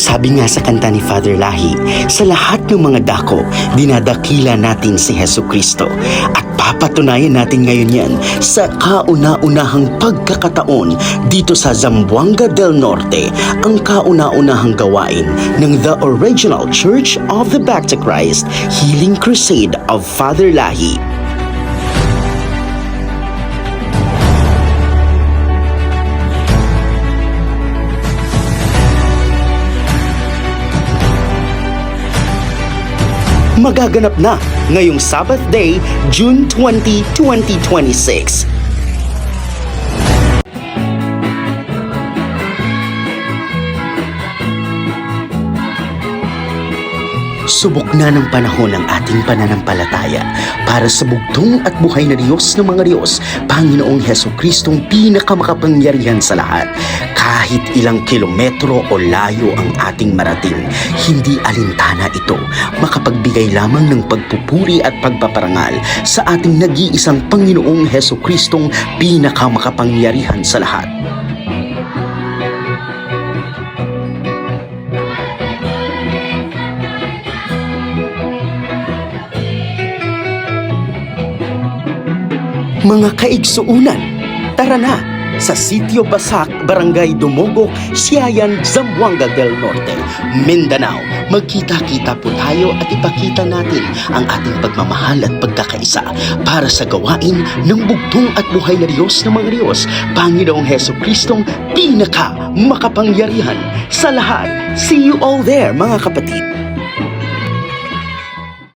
Sabi nga sa kanta ni Father Lahi, sa lahat ng mga dako, dinadakila natin si Hesu Kristo. At papatunayan natin ngayon yan sa kauna-unahang pagkakataon dito sa Zamboanga del Norte, ang kauna-unahang gawain ng The Original Church of the Back to Christ Healing Crusade of Father Lahi. Magaganap na ngayong Sabbath Day, June 20, 2026. Subok na ng panahon ang ating pananampalataya para sa bugtong at buhay na Diyos ng mga Diyos, Panginoong Heso Kristong pinakamakapangyarihan sa lahat. Kahit ilang kilometro o layo ang ating marating, hindi alintana ito makapagbigay lamang ng pagpupuri at pagpaparangal sa ating nag-iisang Panginoong Heso Kristong pinakamakapangyarihan sa lahat. Mga kaigsuunan, tara na sa Sitio Basak, Barangay Dumogok, Siayan, Zamboanga del Norte, Mindanao. Magkita-kita po tayo at ipakita natin ang ating pagmamahal at pagkakaisa para sa gawain ng bugtong at buhay na Diyos ng mga Diyos, Panginoong Heso Kristong pinaka makapangyarihan sa lahat. See you all there, mga kapatid.